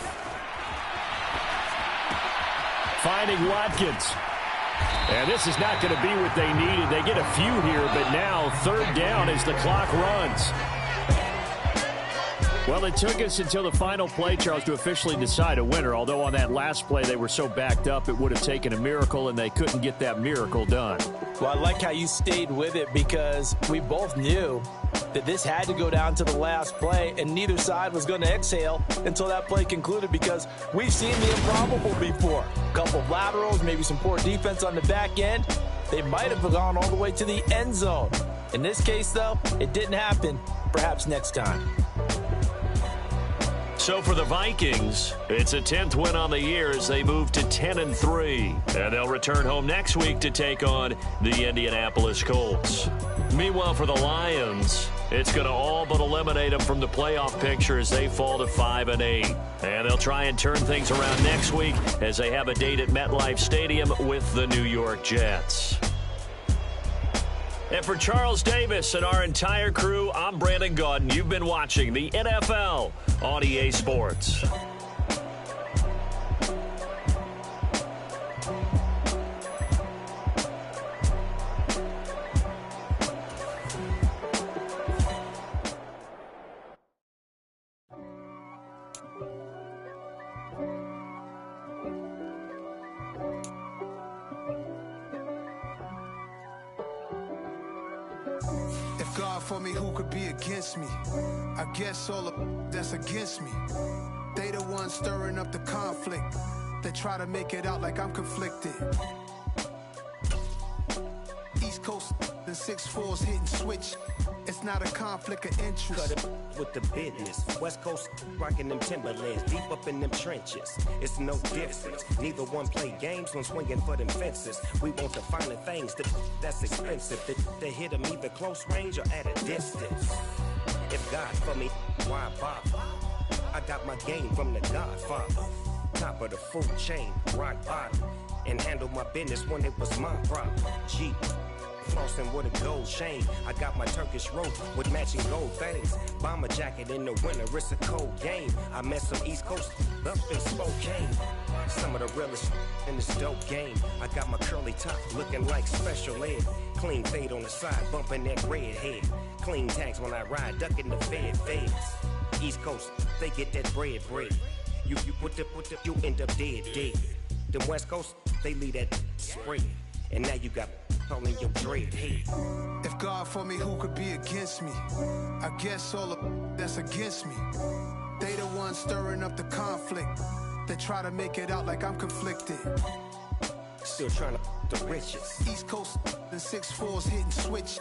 Finding Watkins. And this is not going to be what they needed. They get a few here, but now 3rd down as the clock runs. Well, it took us until the final play, Charles, to officially decide a winner. Although on that last play they were so backed up, it would have taken a miracle, and they couldn't get that miracle done. Well, I like how you stayed with it because we both knew that this had to go down to the last play, and neither side was going to exhale until that play concluded because we've seen the improbable before. A couple of laterals, maybe some poor defense on the back end. They might have gone all the way to the end zone. In this case, though, it didn't happen. Perhaps next time. So for the Vikings, it's a 10th win on the year as they move to 10-3. And they'll return home next week to take on the Indianapolis Colts. Meanwhile, for the Lions, it's going to all but eliminate them from the playoff picture as they fall to 5-8. And they'll try and turn things around next week as they have a date at MetLife Stadium with the New York Jets. And for Charles Davis and our entire crew, I'm Brandon Gaudin. You've been watching the NFL on EA Sports. God for me, who could be against me? I guess all of that's against me. They the ones stirring up the conflict. They try to make it out like I'm conflicted. East Coast and 6'4s hitting switch. It's not a conflict of interest. Cut it with the business. West Coast rocking them Timberlands, deep up in them trenches. It's no difference. Neither one play games when swinging for them fences. We want the finer things that's expensive. They hit them either close range or at a distance. If God for me, why bother? I got my game from the Godfather. Top of the food chain, rock bottom. And handle my business when it was my problem. Jeep. flossing with a gold chain. I got my Turkish rope with matching gold things. Bomber jacket in the winter, it's a cold game. I met some East Coast up in Spokane. Some of the realest in this dope game. I got my curly top looking like special ed. Clean fade on the side, bumping that red head. Clean tags when I ride, ducking the feds. East Coast, they get that bread. You put the, you end up dead. Them West Coast, they leave that spread. And now you got all in your dread head. If God for me, who could be against me? I guess all of that's against me. They the ones stirring up the conflict. They try to make it out like I'm conflicted. Still trying to the riches. East Coast and 6'4s hitting switch.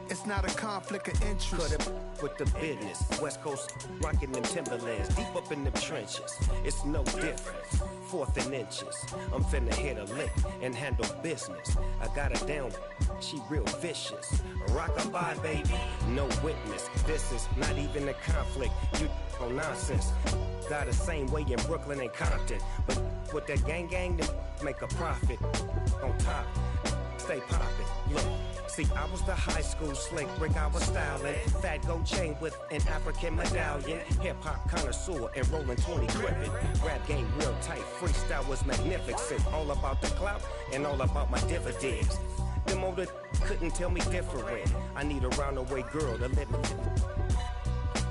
It's not a conflict of interest. Cut it with the business. West Coast rocking them Timberlands, deep up in them trenches. It's no difference. 4th and inches. I'm finna hit a lick and handle business. I got her down, she real vicious. Rock-a-bye, baby, no witness. This is not even a conflict. You on nonsense. Got the same way in Brooklyn and Compton. But with that gang, then make a profit. On top, stay poppin'. Look. See, I was the high school slick brick, I was styling. Fat gold chain with an African medallion. Hip-hop connoisseur and rolling 20 gripping. Rap game real tight, freestyle was magnificent. All about the clout and all about my dividends. Them older couldn't tell me different. I need a roundaway girl to let me.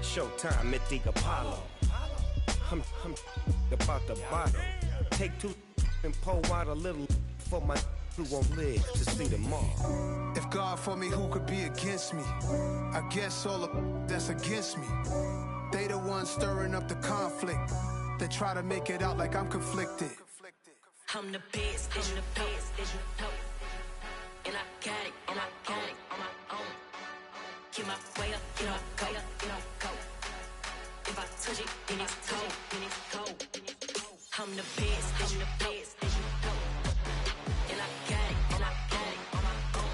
Showtime at the Apollo. I'm about the bottle. Take 2 and pour out a little for my who won't live to see tomorrow. If God for me, who could be against me? I guess all of that's against me. They the ones stirring up the conflict. They try to make it out like I'm conflicted. I'm the best, I'm the best, as you know. And I got it on my own. Get my way up, get my go. If I touch it, then it's cold. I'm the best, as you know. And I got it on my own.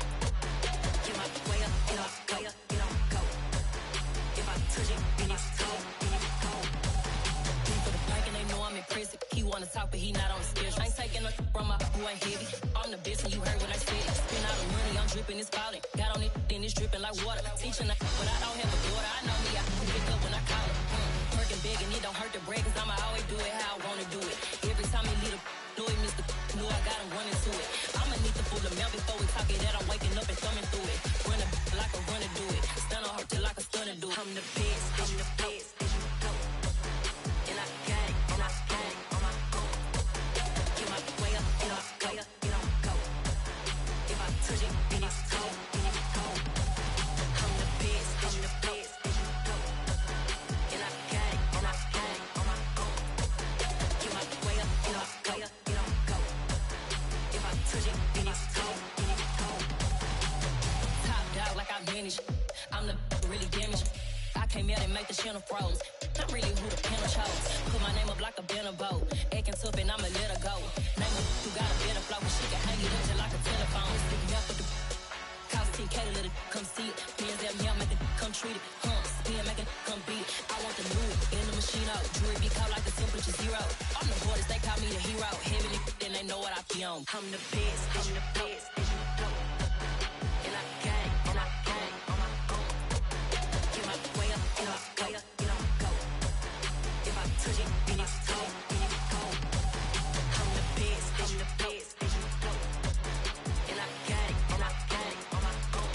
Get my way up, get my go. If I touch it, then it's cold. For the bike and they know I'm impressive. He wanna talk, but he not on the schedule. I ain't taking no from my who ain't heavy. I'm the best and you heard what I said. Spend all the money, I'm dripping, it's falling. Got on it, then it's dripping like water. Teaching but I don't have a daughter. I know me, I can pick up when I call her. Working big and it don't hurt to break, cause I'ma always do it how I wanna do it. Every time he lead a know it, Mr. Know I got him running to it. I'ma need to pull the mail before we talk it that I'm waking up and thumbing through it. Run a like a runner do it. Stun on her till like a stunner do it. I'm the best, I'm the best. And I got it on my own. Get my way up, get my go. If I touch it, then it's cold. I'm the best, I'm the best. And I got it on my own. Get my way up, get my go. If I touch it, then it's cold. Top dog like I vanished. I'm the really damaged. I came out and make the channel froze. I'm really who the panel chose. Put my name up like a banner boat. Acting tough and I'ma let her go. Name her who got a better flow. She can hang it up just like a telephone. Stick me up with the cost 10K to let it come see it. Pins at me, I make it come treat it. Spin, make it come beat it. I want the new in the machine out. Jewelry be caught like the temperature 0. I'm the hardest, they call me the hero. Heavy then they know what I be on. I'm the best, I'm the best. And I got it on my own. Get my way up, get my go. If I touch it, then it's cold. I'm the best, I'm the best. And I got it on my own.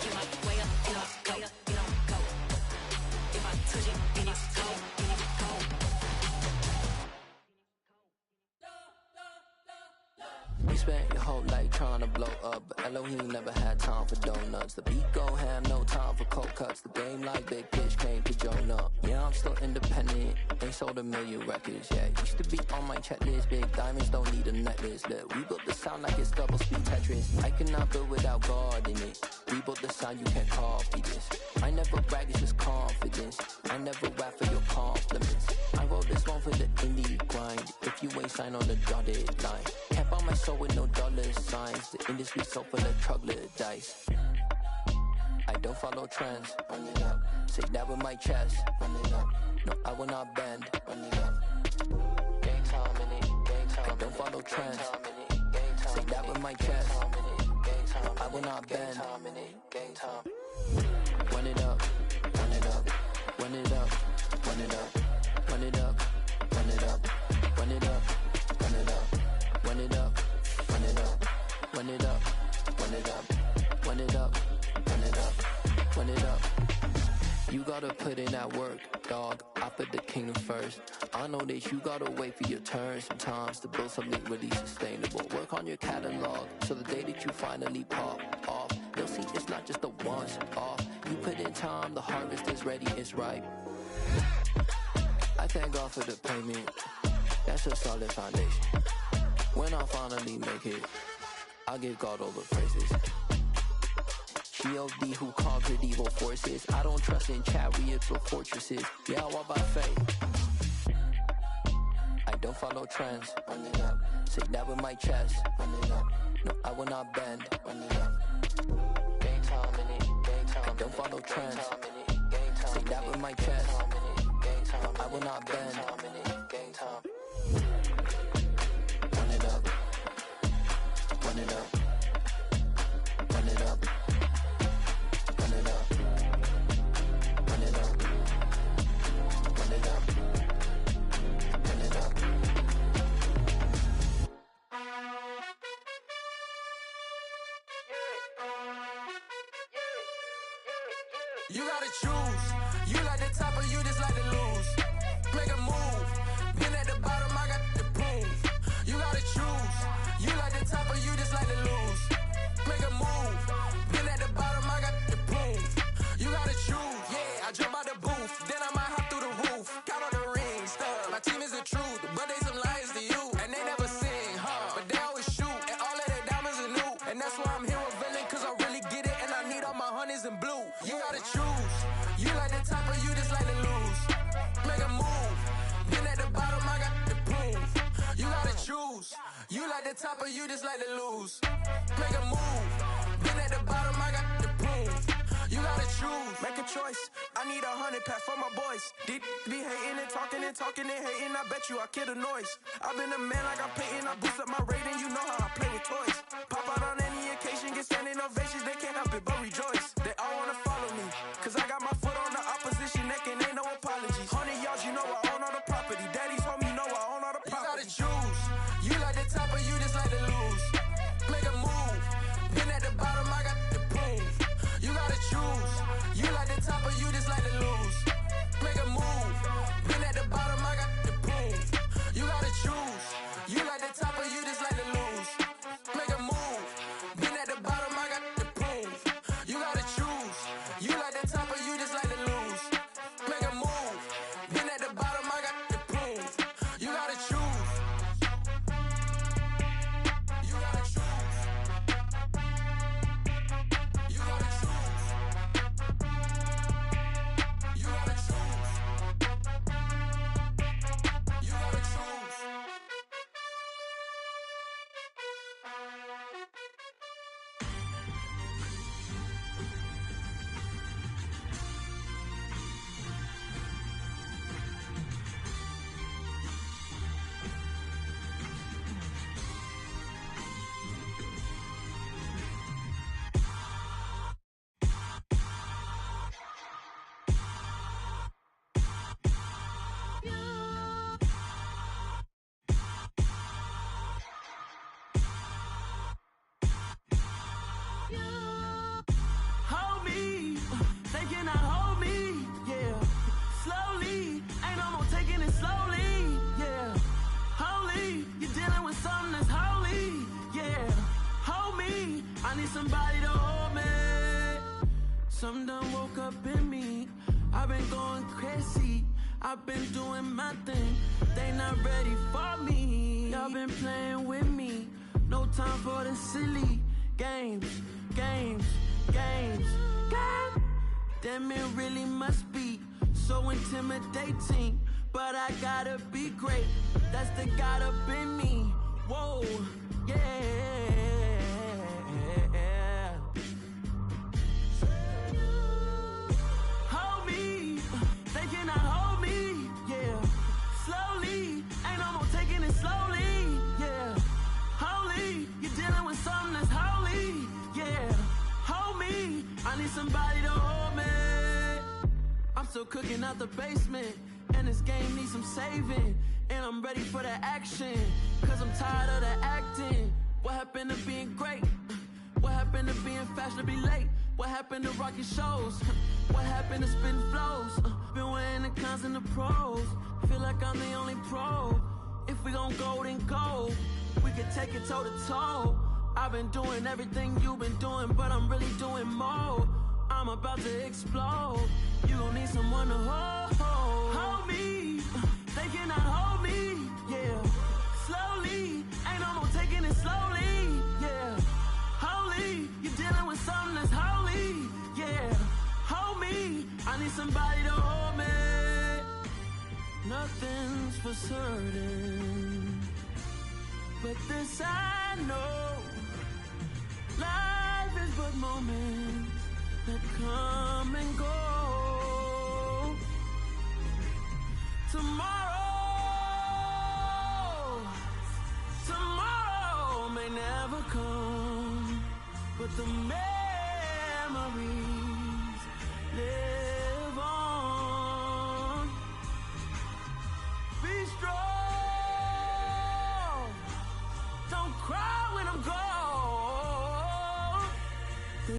Get my way up, get my go. If I touch it, then it's cold. You spent your whole life trying to blow up, but Elohim never had time for donuts. The beat go ham, no time for cold cuts. The game like Big Pitch came to join up. Yeah, I'm still independent, ain't sold a million records. Yeah, used to be on my checklist. Big diamonds don't need a necklace. Look, we built the sound like it's double speed Tetris. I cannot build without God in it. We built the sound, you can't copy this. I never brag, it's just confidence. I never rap for your compliments. I wrote this one for the indie grind. If you ain't signed on the dotted line, can't buy my soul with no dollar signs. The industry so full of troglodytes. I don't follow trends. Run it up. Say that with my chest. Run it up. No, I will not bend. Run it up. Gang time in it. Gang time. I don't follow trends. Say that with my chest. No, I will not gotta put in that work, dog. I put the kingdom first. I know that you gotta wait for your turn sometimes to build something really sustainable. Work on your catalog, so the day that you finally pop off, you'll see it's not just a once off. You put in time, the harvest is ready, it's ripe. I thank God for the payment, that's a solid foundation. When I finally make it, I give God all the praises. G.O.D. who conquered evil forces. I don't trust in chariots or fortresses. Yeah, I walk by faith. I don't follow trends. Run it up. Say that with my chest. Run it up. No, I will not bend. Run it up. Game time in it. Game time. I don't follow trends. Say that with my chest. No, I will not bend. Game time. Run it up. Run it up. Run it up. Run it up. Run it up. Run it up. Run it up. You gotta choose. You like the top or you just like to lose. Make a move. Been at the bottom, I got the proof. You gotta choose. You like the top or you just like to lose. Make a move. Been at the bottom, I got the proof. You gotta choose. Yeah, I jump out the booth. Then I might hop through the roof. Count on the rings, stuff. My team is the truth, but they some liars to you. And they never sing, but they always shoot. And all of their diamonds are new. And that's why I'm here with villain, cause I really get it. And I need all my honeys in blue. You gotta choose. You like the top or you just like to lose. Make a move. Been at the bottom, I got the proof. You gotta choose. You like the top or you just like to lose. Make a move. Been at the bottom, I got the proof. You gotta choose. Make a choice. I need 100 pack for my boys. Deep be hating and talking and hating. I bet you I kill the noise. I've been a man like I'm painting. I boost up my rating. You know how I play with toys. Pop out on any occasion, get standing ovations. They can't help it but rejoice. They all wanna follow me, cause I got my foot on the opposition neck and ain't no apologies. 100 yards, you know I own all the property. Daddy's home, you know I own all the property. You gotta choose. You like the top or you just like to lose. Make a move. Been at the bottom, I got the proof. You gotta choose. You like the top or you just like to lose. Make a move. Been at the bottom, I got the proof. You gotta choose. You like the top or you just like to lose. Make a move. Been at the bottom, I got the proof. You gotta choose. You like the top or you just like to lose. Make a move. Been at the bottom, I got the proof. You gotta choose. You gotta choose. You gotta choose. You gotta choose. You gotta choose. Hold me, they cannot hold me, yeah. Slowly, ain't no more taking it slowly, yeah. Holy, you're dealing with something that's holy, yeah. Hold me, I need somebody to hold me. Something done woke up in me. I've been going crazy, I've been doing my thing. They not ready for me. Y'all been playing with me. No time for the silly games, games, games, games. Damn, it really must be so intimidating. But I gotta be great, that's the God up in me. Whoa, yeah. Hold me, they cannot hold me, yeah. Slowly, ain't no more taking it slowly, yeah. Holy, you're dealing with something that's holy, yeah. Hold me, I need somebody to hold me. I'm still cooking out the basement, and this game needs some saving. And I'm ready for the action, cause I'm tired of the acting. What happened to being great? What happened to being fashionably late? What happened to rocking shows? What what happened to spitting flows. Been weighing the cons and the pros. Feel like I'm the only pro. If we gon' go, then go. We can take it toe to toe. I've been doing everything you've been doing, but I'm really doing more. I'm about to explode. You gon' need someone to hold me. They cannot hold me, yeah. Slowly, ain't no more taking it slowly, yeah. Holy, you're dealing with something that's holy, yeah. Hold me, I need somebody to hold me. Nothing's for certain, but this I know. Life is but moments that come and go. Tomorrow may never come, but the memories live on. Be strong, don't cry when I'm gone.